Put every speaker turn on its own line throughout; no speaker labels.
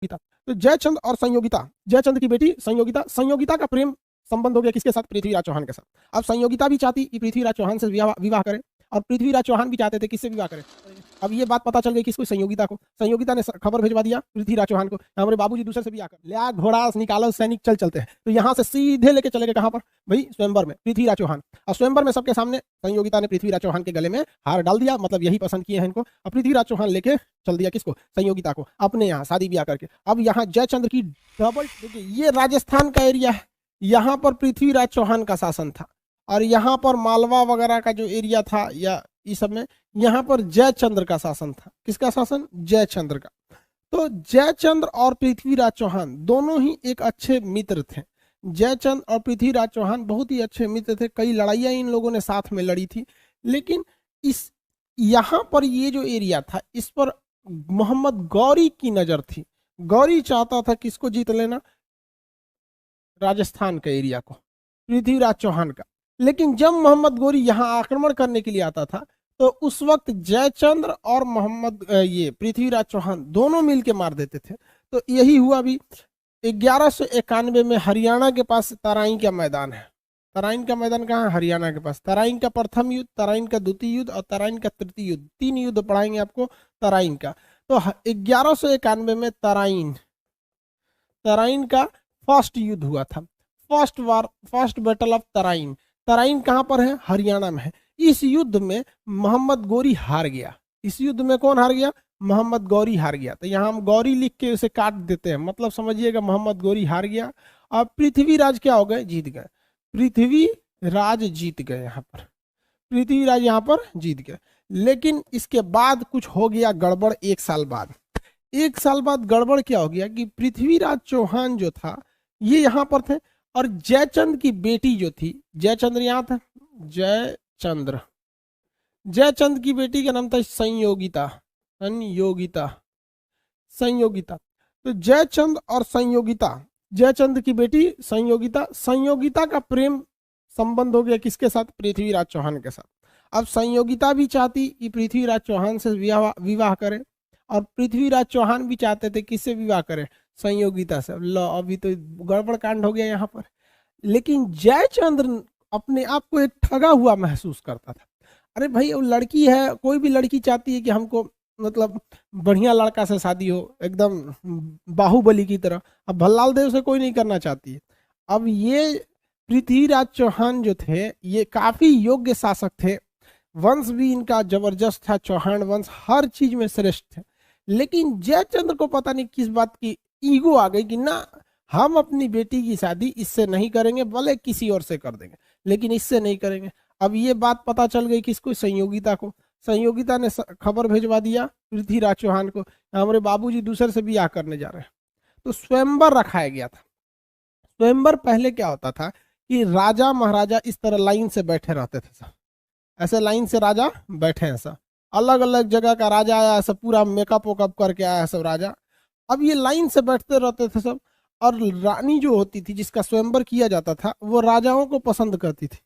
संयोगिता। तो जयचंद और संयोगिता, जयचंद की बेटी संयोगिता, संयोगिता का प्रेम संबंध हो गया किसके साथ? पृथ्वीराज चौहान के साथ। अब संयोगिता भी चाहती कि पृथ्वीराज चौहान से विवाह करे, और पृथ्वीराज चौहान भी चाहते थे किससे विवाह करें। अब ये बात पता चल गई किसको? संयोगिता को। संयोगिता ने खबर भिजवा दिया पृथ्वीराज चौहान को, हमारे बाबूजी दूसरे से विवाह कर लिया, घोड़ा निकालो सैनिक चल चलते हैं। तो यहाँ से सीधे लेके चले गए कहाँ पर भाई? स्वयंवर में, पृथ्वीराज चौहान। और स्वयंवर में सबके सामने संयोगिता ने पृथ्वीराज चौहान के गले में हार डाल दिया, मतलब यही पसंद किए हैं इनको। और पृथ्वीराज चौहान लेके चल दिया किसको? संयोगिता को, अपने यहाँ शादी ब्याह करके। अब यहाँ जयचंद्र की डबल, देखिए ये राजस्थान का एरिया है, यहाँ पर पृथ्वीराज चौहान का शासन था, और यहाँ पर मालवा वगैरह का जो एरिया था या इस सब में, यहाँ पर जयचंद्र का शासन था। किसका शासन? जयचंद्र का। तो जयचंद्र और पृथ्वीराज चौहान दोनों ही एक अच्छे मित्र थे। जयचंद्र और पृथ्वीराज चौहान बहुत ही अच्छे मित्र थे, कई लड़ाइयाँ इन लोगों ने साथ में लड़ी थी। लेकिन इस यहाँ पर ये जो एरिया था, इस पर मोहम्मद गौरी की नजर थी। गौरी चाहता था किसको जीत लेना? राजस्थान के एरिया को, पृथ्वीराज चौहान का। लेकिन जब मोहम्मद गौरी यहाँ आक्रमण करने के लिए आता था, तो उस वक्त जयचंद्र और ये पृथ्वीराज चौहान दोनों मिलके मार देते थे। तो यही हुआ भी 1191 में हरियाणा के पास तराइन का मैदान है। तराइन का मैदान कहाँ है? हरियाणा के पास। तराइन का प्रथम युद्ध, तराइन का द्वितीय युद्ध और तराइन का तृतीय युद्ध, 3 युद्ध पढ़ाएंगे आपको तराइन का। तो 1191 में तराइन का फर्स्ट युद्ध हुआ था, first battle of Tarain. Tarain कहाँ पर है? हरियाणा में है। इस युद्ध में मोहम्मद गौरी हार गया। इस युद्ध में कौन हार गया? मोहम्मद गौरी हार गया। तो यहाँ हम गौरी लिख के उसे काट देते हैं, मतलब समझिएगा मोहम्मद गौरी हार गया। और पृथ्वीराज क्या हो गए? जीत गए। पृथ्वीराज जीत गए, यहाँ पर पृथ्वीराज यहाँ पर जीत गए। लेकिन इसके बाद कुछ हो गया गड़बड़। 1 साल बाद, 1 साल बाद गड़बड़ क्या हो गया कि पृथ्वीराज चौहान जो था ये यहाँ पर थे, और जयचंद्र की बेटी जो थी, जयचंद्र यहाँ था, जयचंद्र की बेटी का नाम था संयोगिता। तो जयचंद्र और संयोगिता, जयचंद्र की बेटी संयोगिता, संयोगिता का प्रेम संबंध हो गया किसके साथ? पृथ्वीराज चौहान के साथ। अब संयोगिता भी चाहती कि पृथ्वीराज चौहान से विवाह करें, और पृथ्वीराज चौहान भी चाहते थे किससे विवाह करें? संयोगिता से। लो, अभी तो गड़बड़ कांड हो गया यहाँ पर। लेकिन जयचंद्र अपने आप को एक ठगा हुआ महसूस करता था। अरे भाई, वो लड़की है, कोई भी लड़की चाहती है कि हमको मतलब बढ़िया लड़का से शादी हो, एकदम बाहुबली की तरह। अब भल्लाल देव से कोई नहीं करना चाहती है। अब ये पृथ्वीराज चौहान जो थे ये काफी योग्य शासक थे, वंश भी इनका जबरदस्त था, चौहान वंश हर चीज में श्रेष्ठ थे। लेकिन जयचंद्र को पता नहीं किस बात की ईगो आ गई कि ना, हम अपनी बेटी की शादी इससे नहीं करेंगे, भले किसी और से कर देंगे लेकिन इससे नहीं करेंगे। अब ये बात पता चल गई किसको? संयोगिता को। संयोगिता ने खबर भिजवा दिया पृथ्वीराज चौहान को, हमारे बाबूजी दूसरे से ब्याह करने जा रहे हैं। तो स्वयंवर रखाया गया था। स्वयंवर पहले क्या होता था कि राजा महाराजा इस तरह लाइन से बैठे रहते थे सब, ऐसे लाइन से राजा बैठे हैं सब, अलग अलग जगह का राजा आया, सब पूरा मेकअप वेकअप करके आया सब राजा। अब ये लाइन से बैठते रहते थे सब, और रानी जो होती थी जिसका स्वयंवर किया जाता था वो राजाओं को पसंद करती थी।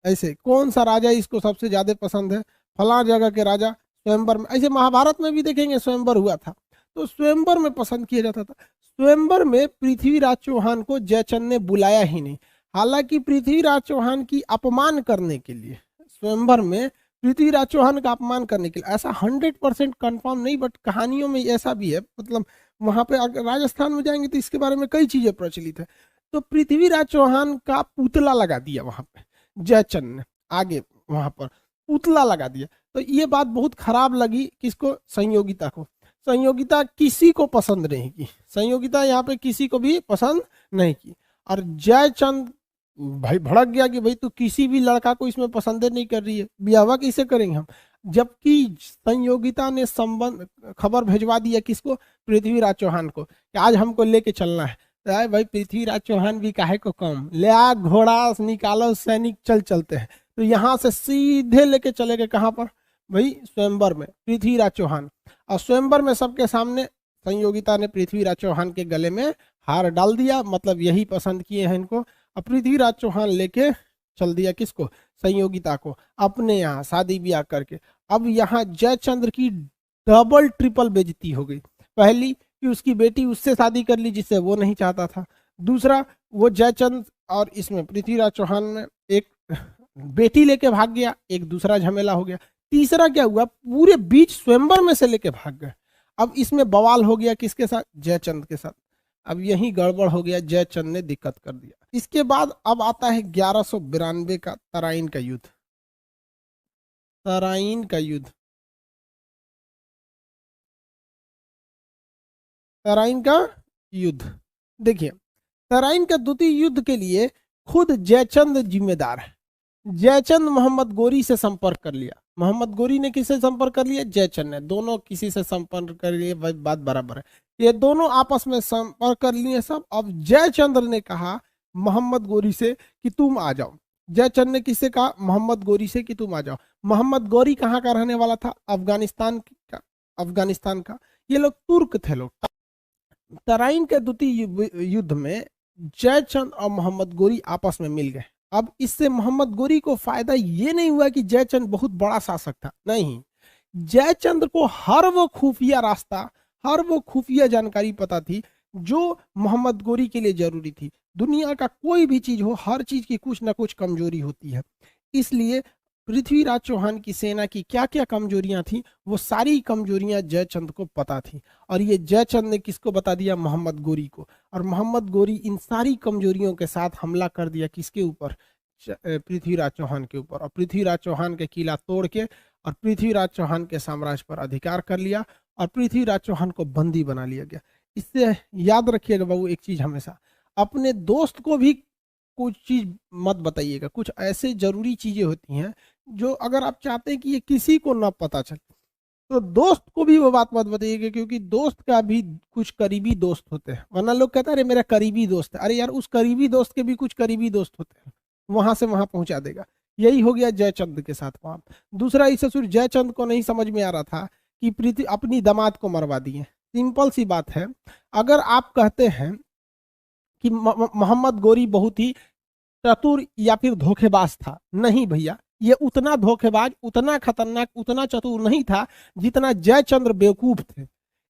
ऐसे कौन सा राजा इसको सबसे ज्यादा पसंद है, फला जगह के राजा स्वयंवर में। ऐसे महाभारत में भी देखेंगे स्वयंवर हुआ था, तो स्वयंवर में पसंद किया जाता था। स्वयंवर में पृथ्वीराज चौहान को जयचंद्र ने बुलाया ही नहीं। हालांकि पृथ्वीराज चौहान की अपमान करने के लिए, स्वयंवर में पृथ्वीराज चौहान का अपमान करने के लिए, ऐसा 100% कंफर्म नहीं, बट कहानियों में ऐसा भी है। मतलब वहां पे राजस्थान में जाएंगे तो इसके बारे में कई चीजें प्रचलित है। तो पृथ्वीराज चौहान का पुतला लगा दिया वहां पे जयचंद्र ने, आगे वहां पर पुतला लगा दिया। तो ये बात बहुत खराब लगी किसको? संयोगिता को। संयोगिता किसी को पसंद नहीं की, संयोगिता यहाँ पे किसी को भी पसंद नहीं की। और जयचंद्र भाई भड़क गया कि भाई तू किसी भी लड़का को इसमें पसंद नहीं कर रही है, ब्याह कैसे करेंगे हम। जबकि संयोगिता ने खबर भिजवा दिया किसको? पृथ्वीराज चौहान को, कि आज हमको लेके चलना है। तो भाई पृथ्वीराज चौहान भी काहे को कम, ले आ घोड़ा निकालो सैनिक चल चलते हैं। तो यहाँ से सीधे लेके चले गए कहाँ पर भाई? स्वयंवर में, पृथ्वीराज चौहान। और स्वयंवर में सबके सामने संयोगिता ने पृथ्वीराज चौहान के गले में हार डाल दिया, मतलब यही पसंद किए हैं इनको। और पृथ्वीराज चौहान लेके चल दिया किसको? संयोगिता को, अपने यहाँ शादी ब्याह करके। अब यहाँ जयचंद्र की डबल ट्रिपल बेइज्जती हो गई। पहली कि उसकी बेटी उससे शादी कर ली जिससे वो नहीं चाहता था। दूसरा, वो जयचंद और इसमें पृथ्वीराज चौहान में एक बेटी लेके भाग गया, एक दूसरा झमेला हो गया। तीसरा क्या हुआ, पूरे बीच स्वयंवर में से लेके भाग गए। अब इसमें बवाल हो गया किसके साथ, जयचंद के साथ। अब यही गड़बड़ हो गया, जयचंद ने दिक्कत कर दिया। इसके बाद अब आता है 1192 का तराइन का युद्ध। तराइन का युद्ध, तराइन का युद्ध। देखिए, तराइन का द्वितीय युद्ध के लिए खुद जयचंद जिम्मेदार है। जयचंद मोहम्मद गोरी से संपर्क कर लिया। मोहम्मद गोरी ने किससे संपर्क कर लिया, जयचंद ने। दोनों किसी से संपर्क कर लिए, बात बराबर है। ये दोनों आपस में संपर्क कर लिए सब। अब जयचंद्र ने कहा मोहम्मद गोरी से कि तुम आ जाओ। जयचंद ने किससे कहा, मोहम्मद गोरी से कि तुम आ जाओ। मोहम्मद गोरी कहाँ का रहने वाला था, अफगानिस्तान का। अफगानिस्तान का। ये लोग तुर्क थे लोग। तराइन के द्वितीय युद्ध में जयचंद और मोहम्मद गोरी आपस में मिल गए। अब इससे मोहम्मद गोरी को फायदा ये नहीं हुआ कि जयचंद बहुत बड़ा शासक था, नहीं। जयचंद को हर वो खुफिया रास्ता, हर वो खुफिया जानकारी पता थी जो मोहम्मद गोरी के लिए जरूरी थी। दुनिया का कोई भी चीज हो, हर चीज की कुछ ना कुछ कमजोरी होती है। इसलिए पृथ्वीराज चौहान की सेना की क्या क्या कमजोरियां थी, वो सारी कमजोरियां जयचंद को पता थी। और ये जयचंद ने किसको बता दिया, मोहम्मद गोरी को। और मोहम्मद गोरी इन सारी कमजोरियों के साथ हमला कर दिया किसके ऊपर, पृथ्वीराज चौहान के ऊपर। और पृथ्वीराज चौहान के किला तोड़ के और पृथ्वीराज चौहान के साम्राज्य पर अधिकार कर लिया और पृथ्वीराज चौहान को बंदी बना लिया गया। इससे याद रखिएगा बाबू एक चीज, हमेशा अपने दोस्त को भी कुछ चीज मत बताइएगा। कुछ ऐसे जरूरी चीजें होती हैं जो अगर आप चाहते हैं कि ये किसी को ना पता चले, तो दोस्त को भी वो बात मत बताइएगा, क्योंकि दोस्त का भी कुछ करीबी दोस्त होते हैं। वरना लोग कहते हैं अरे मेरा करीबी दोस्त है। अरे यार, उस करीबी दोस्त के भी कुछ करीबी दोस्त होते हैं, वहां से वहां पहुंचा देगा। यही हो गया जयचंद के साथ वहां। दूसरा, इस ससुर जयचंद को नहीं समझ में आ रहा था कि प्रीति अपनी दामाद को मरवा दिए। सिंपल सी बात है, अगर आप कहते हैं कि मोहम्मद गोरी बहुत ही चतुर या फिर धोखेबाज था, नहीं भैया, ये उतना धोखेबाज, उतना खतरनाक, उतना चतुर नहीं था जितना जयचंद्र बेवकूफ थे।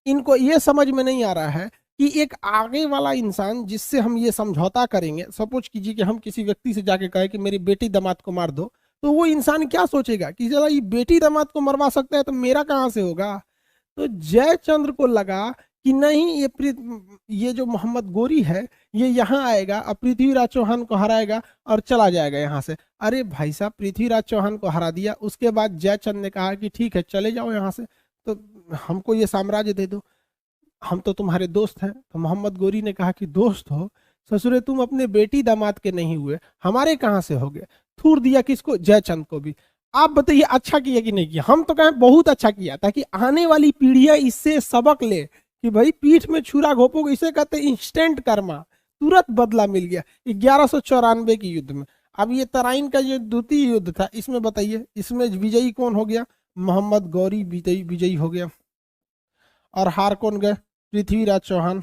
इनको ये समझ में नहीं आ रहा है कि एक आगे वाला इंसान जिससे हम ये समझौता करेंगे, सपोज कीजिए कि हम किसी व्यक्ति से जाके कहे कि मेरी बेटी दामाद को मार दो, तो वो इंसान क्या सोचेगा कि चला ये बेटी दामाद को मरवा सकता है तो मेरा कहाँ से होगा। तो जयचंद्र को लगा कि नहीं, ये जो मोहम्मद गोरी है ये यहाँ आएगा और पृथ्वीराज चौहान को हराएगा और चला जाएगा यहाँ से। अरे भाई साहब, पृथ्वीराज चौहान को हरा दिया, उसके बाद जयचंद ने कहा कि ठीक है चले जाओ यहाँ से, तो हमको ये साम्राज्य दे दो, हम तो तुम्हारे दोस्त हैं। तो मोहम्मद गोरी ने कहा कि दोस्त हो ससुरे, तुम अपने बेटी दामाद के नहीं हुए, हमारे कहाँ से हो गए। थूर दिया किसको, जयचंद को भी। आप बताइए अच्छा किया कि नहीं किया। हम तो कहें बहुत अच्छा किया, ताकि आने वाली पीढ़ियां इससे सबक ले कि भाई पीठ में छुरा घोपोगे, इसे कहते इंस्टेंट कर्मा, तुरंत बदला मिल गया 1194 की युद्ध में। अब ये तराइन का जो द्वितीय युद्ध था, इसमें बताइए इसमें विजयी कौन हो गया, मोहम्मद गौरी विजयी हो गया। और हार कौन गए, पृथ्वीराज चौहान।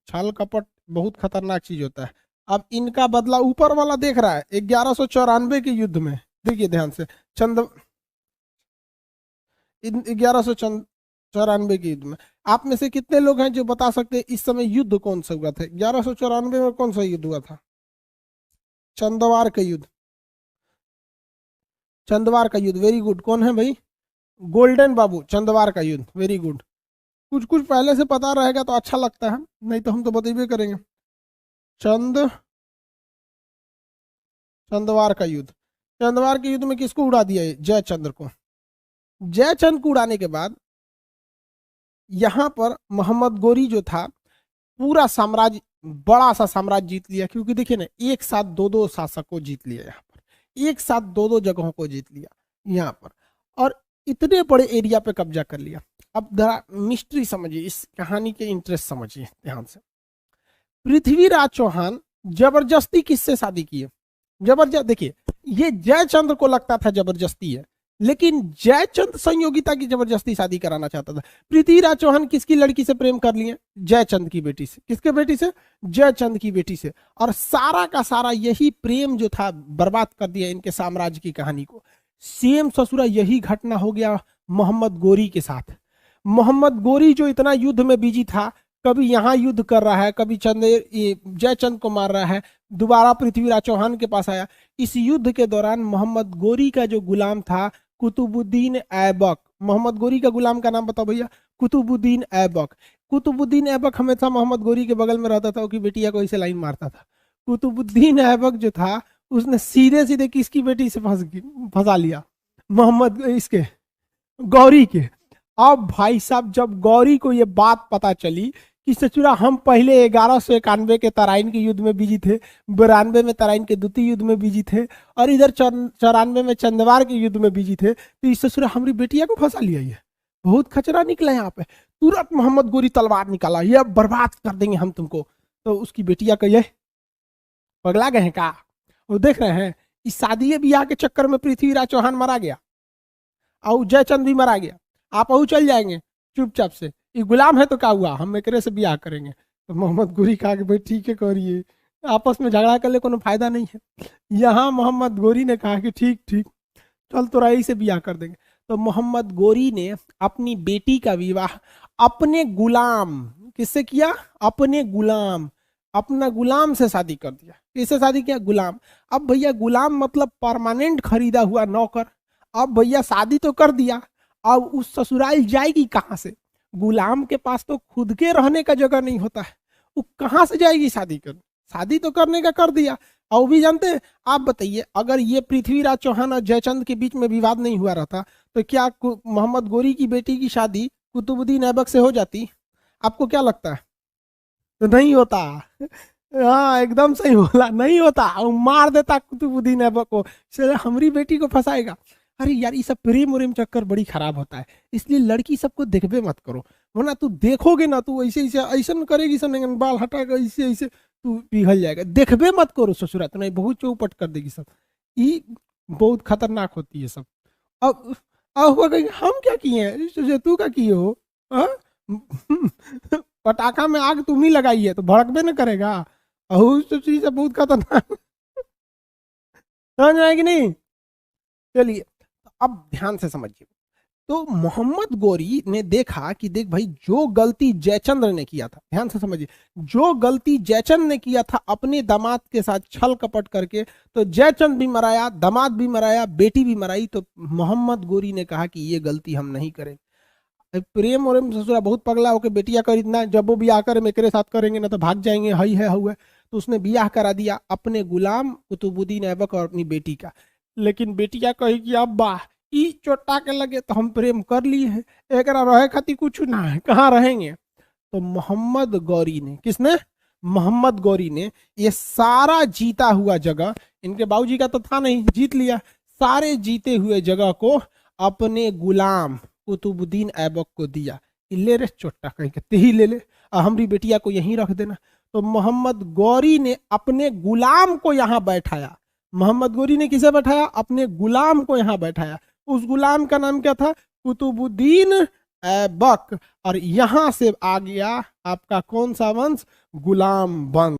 छल कपट बहुत खतरनाक चीज होता है। अब इनका बदला ऊपर वाला देख रहा है 1194 के युद्ध में। देखिए ध्यान से, 1194 के युद्ध में आप में से कितने लोग हैं जो बता सकते हैं इस समय युद्ध कौन सा हुआ था। 1194 में कौन सा युद्ध हुआ था, चंदवार का युद्ध। चंदवार का युद्ध, वेरी गुड। कौन है भाई, गोल्डन बाबू, चंदवार का युद्ध, वेरी गुड। कुछ कुछ पहले से पता रहेगा तो अच्छा लगता है, नहीं तो हम तो बतेबे करेंगे। चंदवार का युद्ध। चंदवार के युद्ध में किसको उड़ा दिया, जयचंद्र को। जयचंद्र को उड़ाने के बाद यहां पर मोहम्मद गोरी जो था पूरा साम्राज्य, बड़ा सा साम्राज्य जीत लिया। क्योंकि देखिए ना, एक साथ दो दो शासक को जीत लिया यहाँ पर, एक साथ दो दो जगहों को जीत लिया यहाँ पर, और इतने बड़े एरिया पे कब्जा कर लिया। अब जरा मिस्ट्री समझिए, इस कहानी के इंटरेस्ट समझिए ध्यान से। पृथ्वीराज चौहान जबरदस्ती किससे शादी किए, जबरदस्त। देखिए, ये जयचंद्र को लगता था जबरदस्ती है, लेकिन जयचंद संयोगिता की जबरदस्ती शादी कराना चाहता था। पृथ्वीराज चौहान किसकी लड़की से प्रेम कर लिए, जयचंद की बेटी से। किसके बेटी से, जयचंद की बेटी से। और सारा का सारा यही प्रेम जो था बर्बाद कर दिया इनके साम्राज्य की कहानी को। सेम ससुरा यही घटना हो गया मोहम्मद गोरी के साथ। मोहम्मद गोरी जो इतना युद्ध में बिजी था, कभी यहाँ युद्ध कर रहा है, कभी जयचंद को मार रहा है, दोबारा पृथ्वीराज चौहान के पास आया। इस युद्ध के दौरान मोहम्मद गोरी का जो गुलाम था कुतुबुद्दीन ऐबक, मोहम्मद गोरी का गुलाम का नाम बताओ भैया, कुतुबुद्दीन ऐबक। कुतुबुद्दीन ऐबक हमेशा मोहम्मद गोरी के बगल में रहता था, उसकी बेटिया को इसे लाइन मारता था। कुतुबुद्दीन ऐबक जो था उसने सीधे सीधे किसकी बेटी से फंसा लिया, मोहम्मद इसके गौरी के। अब भाई साहब जब गौरी को ये बात पता चली कि सचुरा हम पहले 1191 के तराइन के युद्ध में बिजी थे, 92 में तराइन के द्वितीय युद्ध में बिजी थे, और इधर 94 में चंदवार के युद्ध में बिजी थे, तो इस ससुरा हमारी बेटिया को फंसा लिया। ये बहुत खचरा निकला यहाँ पे। तुरंत मोहम्मद गोरी तलवार निकाला, ये बर्बाद कर देंगे हम तुमको। तो उसकी बेटिया का ये पगला गए हैं का, वो देख रहे हैं इस शादी ब्याह के चक्कर में पृथ्वीराज चौहान मारा गया और जयचंद भी मारा गया, आप अहू चल जाएंगे चुपचाप से, ये गुलाम है तो क्या हुआ, हम एकरे से ब्याह करेंगे। तो मोहम्मद गोरी कहा कि भाई ठीक है करिए, आपस में झगड़ा कर ले कोनो फायदा नहीं है। यहाँ मोहम्मद गोरी ने कहा कि ठीक ठीक चल तो रही से ब्याह कर देंगे। तो मोहम्मद गोरी ने अपनी बेटी का विवाह अपने गुलाम, किससे किया, अपने गुलाम, अपना गुलाम से शादी कर दिया। किससे शादी किया, गुलाम। अब भैया गुलाम मतलब परमानेंट खरीदा हुआ नौकर। अब भैया शादी तो कर दिया, अब उस ससुराल जाएगी कहाँ से, गुलाम के पास तो खुद के रहने का जगह नहीं होता है, वो कहाँ से जाएगी शादी कर, शादी तो करने का कर दिया। और भी जानते हैं, आप बताइए अगर ये पृथ्वीराज चौहान और जयचंद के बीच में विवाद नहीं हुआ रहता तो क्या मोहम्मद गोरी की बेटी की शादी कुतुबुद्दीन ऐबक से हो जाती, आपको क्या लगता है? तो नहीं होता। हाँ एकदम सही बोला, नहीं होता, वो मार देता कुतुबुद्दीन ऐबक को, हमारी बेटी को फंसाएगा। अरे यार ये सब प्रेम उरेम चक्कर बड़ी खराब होता है, इसलिए लड़की सबको देखबे मत करो, वरना तू देखोगे ना तू ऐसे ऐसे ऐसा करेगी, सब बाल हटाएगा ऐसे ऐसे, तू पिघल जाएगा। देखबे मत करो ससुरा, तो नहीं बहुत चौपट कर देगी सब, ये बहुत खतरनाक होती है सब। अब हुआ कहीं हम क्या किए हैं, तू क्या किए हो, पटाखा में आग तुम ही लगाई है तो भड़कबे न करेगा, सब बहुत खतरनाक समझ आएगी नहीं। चलिए अब ध्यान से समझिए। तो मोहम्मद गोरी ने देखा कि देख भाई जो गलती जयचंद्र ने किया था, ध्यान से समझिए, जो गलती जयचंद ने किया था अपने दामाद के साथ छल कपट करके, तो जयचंद भी मराया, दामाद भी मराया, बेटी भी मराई। तो मोहम्मद गोरी ने कहा कि ये गलती हम नहीं करेंगे। प्रेम और ससुरा बहुत पगला होकर बेटिया कर इतना, जब वो ब्याह करे मेरे साथ करेंगे ना तो भाग जाएंगे, हई है हुआ। तो उसने ब्याह करा दिया अपने गुलाम कुतुबुद्दीन ऐबक और अपनी बेटी का। लेकिन बेटिया कही कि अब्बा ई चोटा के लगे तो हम प्रेम कर लिए हैं, एक रहे खाती कुछ ना है, कहाँ रहेंगे। तो मोहम्मद गौरी ने, किसने, मोहम्मद गौरी ने ये सारा जीता हुआ जगह, इनके बाबूजी का तो था नहीं, जीत लिया, सारे जीते हुए जगह को अपने गुलाम कुतुबुद्दीन ऐबक को दिया। ले रे चोटा कहीं कहते ही ले ले, हमारी बेटिया को यहीं रख देना। तो मोहम्मद गौरी ने अपने गुलाम को यहाँ बैठाया, मोहम्मद गोरी ने किसे बैठाया, अपने गुलाम को यहाँ बैठाया। उस गुलाम का नाम क्या था, कुतुबुद्दीन ऐबक। और यहां से आ गया आपका कौन सा वंश, गुलाम वंश।